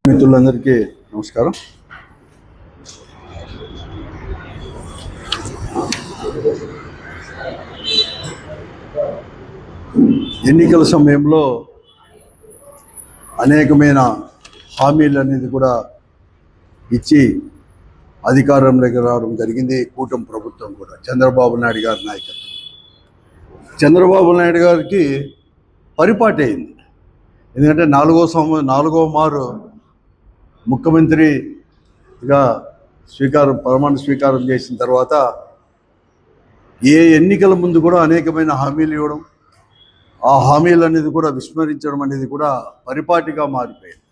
మిత్రులందరికీ నమస్కారం. ఎన్నికల సమయంలో అనేకమైన హామీలు అనేది కూడా ఇచ్చి అధికారంలోకి రావడం జరిగింది. కూటమి ప్రభుత్వం కూడా చంద్రబాబు నాయుడు గారి నాయకత్వం. చంద్రబాబు నాయుడు గారికి పరిపాటి అయింది. ఎందుకంటే నాలుగో మారు ముఖ్యమంత్రిగా ప్రమాణ స్వీకారం చేసిన తర్వాత ఏ ఎన్నికల ముందు కూడా అనేకమైన హామీలు ఇవ్వడం, ఆ హామీలు అనేది కూడా విస్మరించడం అనేది కూడా పరిపాటిగా మారిపోయింది.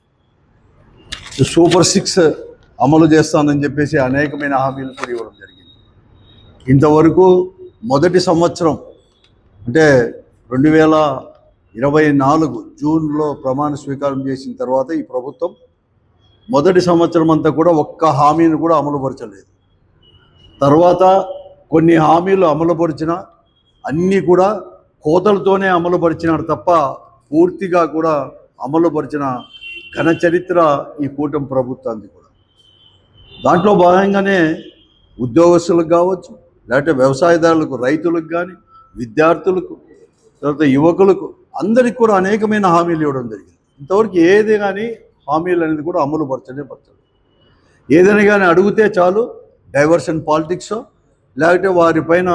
సూపర్ 6 అమలు చేస్తానని చెప్పేసి అనేకమైన హామీలు కూడా ఇవ్వడం జరిగింది. ఇంతవరకు మొదటి సంవత్సరం అంటే 2024 జూన్లో ప్రమాణ స్వీకారం చేసిన తర్వాత ఈ ప్రభుత్వం మొదటి సంవత్సరం అంతా కూడా ఒక్క హామీని కూడా అమలుపరచలేదు. తర్వాత కొన్ని హామీలు అమలుపరిచిన అన్నీ కూడా కోతలతోనే అమలుపరిచినాడు తప్ప పూర్తిగా కూడా అమలుపరిచిన ఘన చరిత్ర ఈ కూటమి ప్రభుత్వానికి కూడా. దాంట్లో భాగంగానే ఉద్యోగస్తులకు కావచ్చు, లేకపోతే వ్యవసాయదారులకు, రైతులకు కానీ, విద్యార్థులకు, తర్వాత యువకులకు అందరికి కూడా అనేకమైన హామీలు ఇవ్వడం జరిగింది. ఇంతవరకు ఏది కానీ హామీలు అనేది కూడా అమలు పరచలేదు. ఏదైనా కానీ అడిగితే చాలు డైవర్షన్ పాలిటిక్స్, లేకపోతే వారిపైన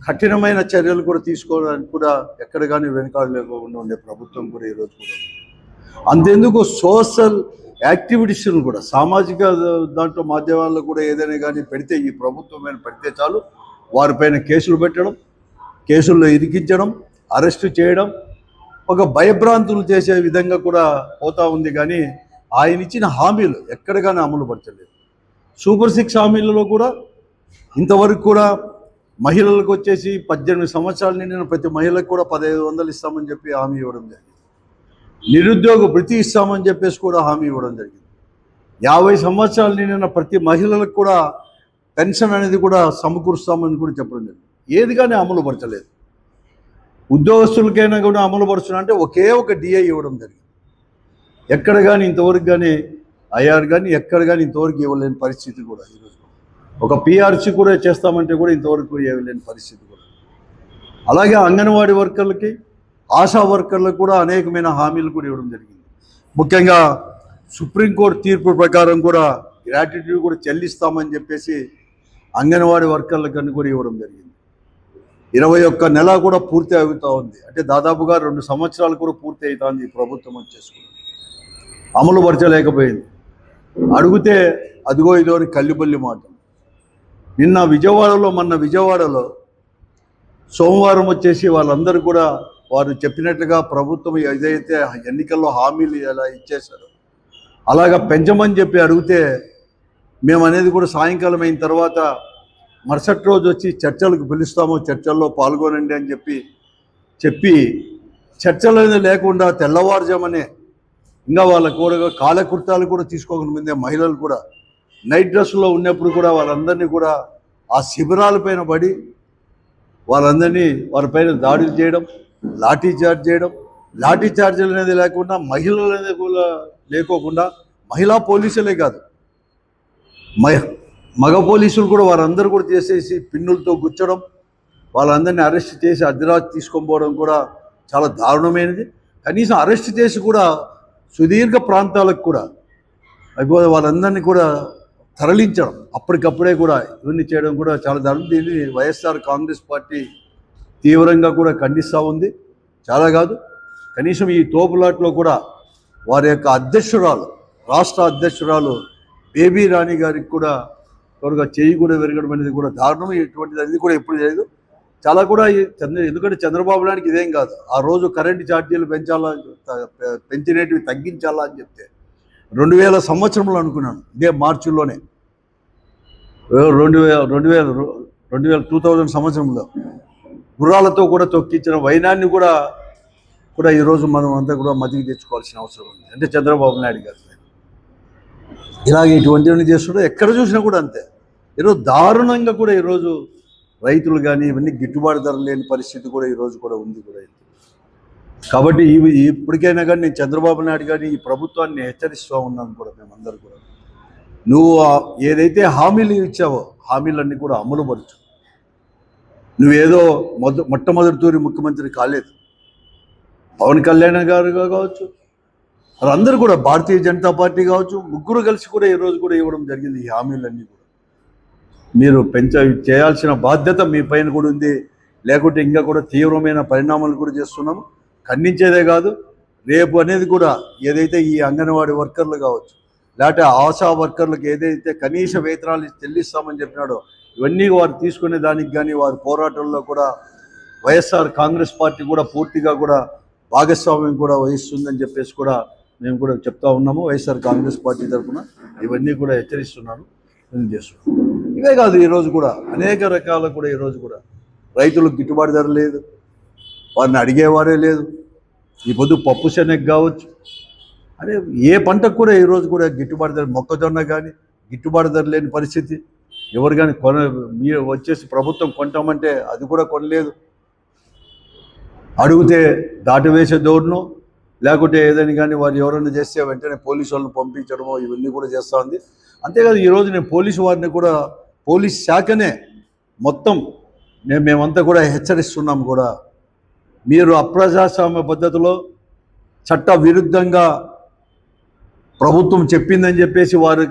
కఠినమైన చర్యలు కూడా తీసుకోవడానికి కూడా ఎక్కడ కానీ వెనుకాడు లేకుండా ఉండే ప్రభుత్వం కూడా ఈరోజు కూడా. అంతెందుకు సోషల్ యాక్టివిటీస్ను కూడా సామాజిక దాంట్లో మాధ్యమాల్లో కూడా ఏదైనా కానీ పెడితే, ఈ ప్రభుత్వం మీద పెడితే చాలు వారిపైన కేసులు పెట్టడం, కేసుల్లో ఇరికించడం, అరెస్టు చేయడం, ఒక భయభ్రాంతులు చేసే విధంగా కూడా పోతా ఉంది. కానీ ఆయన ఇచ్చిన హామీలు ఎక్కడ కానీ అమలు పరచలేదు. సూపర్ 6 హామీలలో కూడా ఇంతవరకు కూడా మహిళలకు వచ్చేసి 18 సంవత్సరాలు నిండిన ప్రతి మహిళకు కూడా 1500 ఇస్తామని చెప్పి హామీ ఇవ్వడం జరిగింది. నిరుద్యోగ భృతి ఇస్తామని చెప్పేసి కూడా హామీ ఇవ్వడం జరిగింది. 50 సంవత్సరాలు నిండిన ప్రతి మహిళలకు కూడా పెన్షన్ అనేది కూడా సమకూరుస్తామని కూడా చెప్పడం జరిగింది. ఏది కానీ అమలు పరచలేదు. ఉద్యోగస్తులకైనా కూడా అమలు పరుస్తున్నా అంటే ఒకే ఒక డిఐ ఇవ్వడం జరిగింది. ఎక్కడ కానీ ఇంతవరకు కానీ ఐఆర్ కానీ ఎక్కడ కానీ ఇంతవరకు ఇవ్వలేని పరిస్థితి కూడా ఈరోజు. ఒక పిఆర్సీ కూడా చేస్తామంటే కూడా ఇంతవరకు ఇవ్వలేని పరిస్థితి కూడా. అలాగే అంగన్వాడీ వర్కర్లకి, ఆశా వర్కర్లకు కూడా అనేకమైన హామీలు కూడా ఇవ్వడం జరిగింది. ముఖ్యంగా సుప్రీంకోర్టు తీర్పు ప్రకారం కూడా గ్రాట్యుటీ కూడా చెల్లిస్తామని చెప్పేసి అంగన్వాడీ వర్కర్లకని కూడా ఇవ్వడం జరిగింది. 21 నెల కూడా పూర్తి అవుతూ ఉంది. అంటే దాదాపుగా 2 సంవత్సరాలు కూడా పూర్తి అవుతుంది ఈ ప్రభుత్వం వచ్చేసుకుని. అమలు పరచలేకపోయింది. అడిగితే అదిగో ఇదో కల్లిబల్లి మాట. మొన్న విజయవాడలో సోమవారం వచ్చేసి వాళ్ళందరూ కూడా వారు చెప్పినట్లుగా ప్రభుత్వం ఏదైతే ఎన్నికల్లో హామీలు ఎలా ఇచ్చేశారో అలాగా పెంచమని చెప్పి అడిగితే, మేము అనేది కూడా సాయంకాలం అయిన తర్వాత మరుసటి రోజు వచ్చి చర్చలకు పిలుస్తాము, చర్చల్లో పాల్గొనండి అని చెప్పి చర్చలు అనేది లేకుండా తెల్లవారుజామనే ఇంకా వాళ్ళ కూడా కాలకృత్యాలు కూడా తీసుకోకుండా ముందే మహిళలు కూడా నైట్ డ్రెస్లో ఉన్నప్పుడు కూడా వాళ్ళందరినీ కూడా ఆ శిబిరాలపైన పడి వాళ్ళందరినీ వారిపైన దాడులు చేయడం, లాఠీ చార్జీలు అనేది లేకుండా, మహిళలు అనేది కూడా లేకోకుండా, మహిళా పోలీసులే కాదు మగ పోలీసులు కూడా వారందరూ కూడా చేసేసి పిన్నులతో గుచ్చడం, వాళ్ళందరినీ అరెస్ట్ చేసి అర్ధరాత్రి తీసుకొని పోవడం కూడా చాలా దారుణమైనది. కనీసం అరెస్ట్ చేసి కూడా సుదీర్ఘ ప్రాంతాలకు కూడా వాళ్ళందరినీ కూడా తరలించడం, అప్పటికప్పుడే కూడా ఇవన్నీ చేయడం కూడా చాలా దారుణం. దీన్ని వైఎస్ఆర్ కాంగ్రెస్ పార్టీ తీవ్రంగా కూడా ఖండిస్తూ ఉంది. చాలా కాదు, కనీసం ఈ తోపులాట్లో కూడా వారి యొక్క రాష్ట్ర అధ్యక్షురాలు బేబీ రాణి గారికి కూడా త్వరగా చేయి కూడా విరగడం అనేది కూడా దారుణం. ఇటువంటిది అది కూడా ఎప్పుడు చేయదు. చాలా కూడా ఎందుకంటే చంద్రబాబు నాయుడికి ఇదేం కాదు. ఆ రోజు కరెంటు ఛార్జీలు పెంచినవి తగ్గించాలా అని చెప్తే 2000 సంవత్సరంలో అనుకున్నాను. ఇదే మార్చిలోనే 2000 సంవత్సరంలో గుర్రాలతో కూడా తొక్కించిన వైనాన్ని కూడా ఈరోజు మనం అంతా కూడా మతికి తెచ్చుకోవాల్సిన అవసరం ఉంది. అంటే చంద్రబాబు నాయుడు గారు ఇలాగే ఇటువంటివన్నీ చేస్తుంటే ఎక్కడ చూసినా కూడా అంతే. ఈరోజు దారుణంగా కూడా ఈరోజు రైతులు కానీ ఇవన్నీ గిట్టుబాటు ధర లేని పరిస్థితి కూడా ఈరోజు కూడా ఉంది కూడా. కాబట్టి ఇప్పటికైనా కానీ నేను చంద్రబాబు నాయుడు గారిని ఈ ప్రభుత్వాన్ని హెచ్చరిస్తూ ఉన్నాను కూడా మేమందరూ కూడా, నువ్వు ఏదైతే హామీలు ఇచ్చావో హామీలన్నీ కూడా అమలు పరచు. నువ్వేదో మొట్టమొదటి తూరి ముఖ్యమంత్రి కాలేదు. పవన్ కళ్యాణ్ గారు కావచ్చు, అందరూ కూడా భారతీయ జనతా పార్టీ కావచ్చు, ముగ్గురు కలిసి కూడా ఈరోజు కూడా ఇవ్వడం జరిగింది. ఈ హామీలన్నీ కూడా మీరు చేయాల్సిన బాధ్యత మీ పైన కూడా ఉంది. లేకుంటే ఇంకా కూడా తీవ్రమైన పరిణామాలు కూడా చేస్తున్నాము. ఖండించేదే కాదు, రేపు అనేది కూడా ఏదైతే ఈ అంగన్వాడీ వర్కర్లు కావచ్చు, లేకపోతే ఆశా వర్కర్లకు ఏదైతే కనీస వేతనాలు చెల్లిస్తామని చెప్పినాడో, ఇవన్నీ వారు తీసుకునే దానికి కానీ వారి పోరాటంలో కూడా వైఎస్ఆర్ కాంగ్రెస్ పార్టీ కూడా పూర్తిగా కూడా భాగస్వామ్యం కూడా వహిస్తుందని చెప్పేసి కూడా మేము కూడా చెప్తా ఉన్నాము. వైఎస్ఆర్ కాంగ్రెస్ పార్టీ తరఫున ఇవన్నీ కూడా హెచ్చరిస్తున్నాను, నేను చేస్తున్నాను. ఇవే కాదు, ఈరోజు కూడా అనేక రకాల కూడా ఈరోజు కూడా రైతులకు గిట్టుబాటు ధర లేదు, వారిని అడిగేవారే లేదు. ఈ పొద్దు పప్పు శనగ కావచ్చు, అదే ఏ పంటకు కూడా ఈరోజు కూడా గిట్టుబాటు ధర, మొక్కజొన్న కానీ గిట్టుబాటు ధర లేని పరిస్థితి. ఎవరు కానీ మీరు వచ్చేసి ప్రభుత్వం కొంటామంటే అది కూడా కొనలేదు. అడిగితే దాటివేసే ధోరణి, లేకుంటే ఏదైనా కానీ వారు ఎవరైనా చేస్తే వెంటనే పోలీసు వాళ్ళని పంపించడమో ఇవన్నీ కూడా చేస్తూ ఉంది. అంతేకాదు, ఈరోజు నేను పోలీసు వారిని కూడా, పోలీస్ శాఖనే మొత్తం మేమంతా కూడా హెచ్చరిస్తున్నాం కూడా, మీరు అప్రజాస్వామ్య పద్ధతిలో చట్ట విరుద్ధంగా ప్రభుత్వం చెప్పిందని చెప్పేసి వారి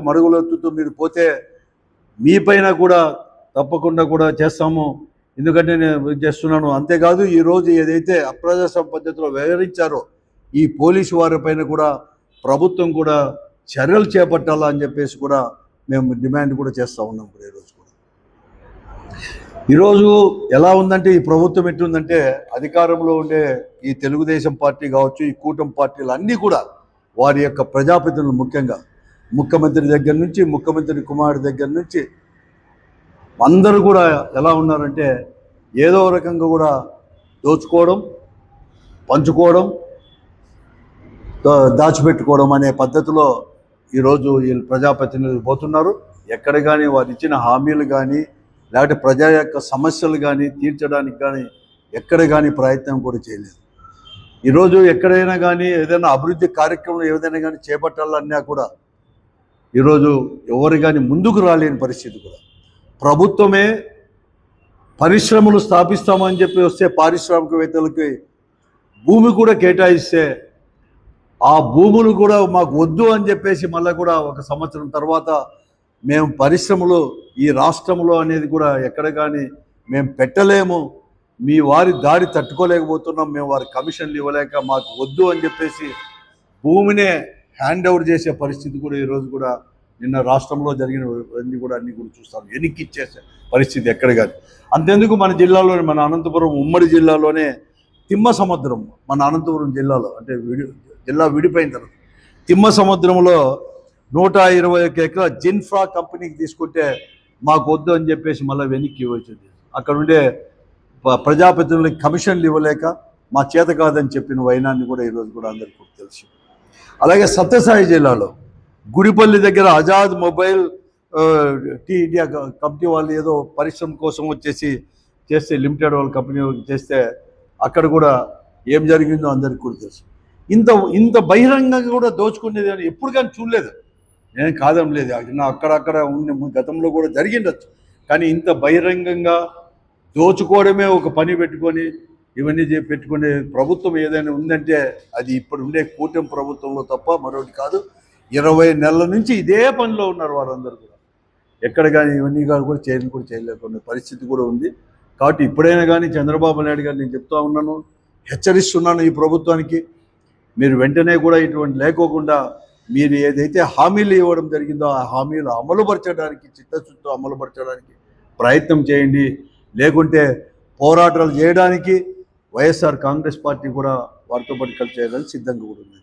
మడుగులెత్తుతూ మీరు పోతే మీ పైన కూడా తప్పకుండా కూడా చేస్తాము. ఎందుకంటే నేను చేస్తున్నాను. అంతేకాదు, ఈరోజు ఏదైతే అప్రజాస్వామ్య పద్ధతిలో వ్యవహరించారో ఈ పోలీసు వారిపైన కూడా ప్రభుత్వం కూడా చర్యలు చేపట్టాలా అని చెప్పేసి కూడా మేము డిమాండ్ కూడా చేస్తూ ఉన్నాం. కూడా ఈరోజు ఎలా ఉందంటే, ఈ ప్రభుత్వం ఎట్లుందంటే, అధికారంలో ఉండే ఈ తెలుగుదేశం పార్టీ కావచ్చు, ఈ కూటమి పార్టీలు అన్నీ కూడా వారి యొక్క ప్రజాప్రతినిధులు, ముఖ్యంగా ముఖ్యమంత్రి దగ్గర నుంచి, ముఖ్యమంత్రి కుమారుడి దగ్గర నుంచి అందరూ కూడా ఎలా ఉన్నారంటే, ఏదో రకంగా కూడా దోచుకోవడం, పంచుకోవడం, దాచిపెట్టుకోవడం అనే పద్ధతిలో ఈరోజు వీళ్ళు ప్రజాప్రతినిధులు పోతున్నారు. ఎక్కడ కానీ వారు ఇచ్చిన హామీలు కానీ, లేకపోతే ప్రజల యొక్క సమస్యలు కానీ తీర్చడానికి కానీ ఎక్కడ కానీ ప్రయత్నం కూడా చేయలేదు. ఈరోజు ఎక్కడైనా కానీ ఏదైనా అభివృద్ధి కార్యక్రమం ఏదైనా కానీ చేపట్టాలన్నా కూడా ఈరోజు ఎవరు కానీ ముందుకు రాలేని పరిస్థితి. కూడా ప్రభుత్వమే పరిశ్రమలు స్థాపిస్తామని చెప్పి వస్తే పారిశ్రామికవేత్తలకి భూమి కూడా కేటాయిస్తే ఆ భూములు కూడా మాకు వద్దు అని చెప్పేసి మళ్ళీ కూడా 1 సంవత్సరం తర్వాత మేము పరిశ్రమలు ఈ రాష్ట్రంలో అనేది కూడా ఎక్కడ కానీ మేము పెట్టలేము, మీ వారి దాడి తట్టుకోలేకపోతున్నాం, మేము వారి కమిషన్లు ఇవ్వలేక మాకు వద్దు అని చెప్పేసి భూమినే హ్యాండ్ ఓవర్ చేసే పరిస్థితి కూడా ఈరోజు కూడా నిన్న రాష్ట్రంలో జరిగినవన్నీ కూడా అన్నీ కూడా చూస్తాం. వెనక్కి ఇచ్చేసే పరిస్థితి ఎక్కడ కానీ. అంతెందుకు, మన జిల్లాలోనే, మన అనంతపురం ఉమ్మడి జిల్లాలోనే తిమ్మ సముద్రం, మన అనంతపురం జిల్లాలో అంటే జిల్లా విడిపోయిన తర్వాత తిమ్మ సముద్రంలో 121 ఎకరాల జిన్ఫ్రా కంపెనీకి తీసుకుంటే మాకు వద్దు అని చెప్పేసి మళ్ళీ వెనక్కి ఇవ్వచ్చింది. అక్కడ ఉండే ప్రజాప్రతినిధులకి కమిషన్లు ఇవ్వలేక మా చేత కాదని చెప్పిన వైనాన్ని కూడా ఈరోజు కూడా అందరికీ తెలుసు. అలాగే సత్యసాయి జిల్లాలో గుడిపల్లి దగ్గర Azad mobility India company వాళ్ళు ఏదో పరిశ్రమ కోసం వచ్చేసి చేస్తే, లిమిటెడ్ వాళ్ళ కంపెనీ చేస్తే అక్కడ కూడా ఏం జరిగిందో అందరికీ కూడా తెలుసు. ఇంత బహిరంగంగా కూడా దోచుకునేది అని ఎప్పుడు కానీ చూడలేదు. నేను కాదం లేదు, అక్కడక్కడ ఉన్న గతంలో కూడా జరిగిండొచ్చు. కానీ ఇంత బహిరంగంగా దోచుకోవడమే ఒక పని పెట్టుకొని ఇవన్నీ పెట్టుకునే ప్రభుత్వం ఏదైనా ఉందంటే అది ఇప్పుడు ఉండే కూటమి ప్రభుత్వంలో తప్ప మరొకటి కాదు. 20 నెలల నుంచి ఇదే పనిలో ఉన్నారు వారందరూ కూడా. ఎక్కడ కానీ ఇవన్నీ కూడా చేయలేకుండా పరిస్థితి కూడా ఉంది. కాబట్టి ఇప్పుడైనా కానీ చంద్రబాబు నాయుడు గారు నేను చెప్తా ఉన్నాను, హెచ్చరిస్తున్నాను ఈ ప్రభుత్వానికి, మీరు వెంటనే కూడా ఇటువంటి లేకోకుండా మీరు ఏదైతే హామీలు ఇవ్వడం జరిగిందో ఆ హామీలు అమలుపరచడానికి, చిత్తశుద్ధితో అమలుపరచడానికి ప్రయత్నం చేయండి. లేకుంటే పోరాటాలు చేయడానికి వైఎస్ఆర్ కాంగ్రెస్ పార్టీ కూడా వారితో పాటు కలిసి చేయడానికి సిద్ధంగా కూడా ఉంది.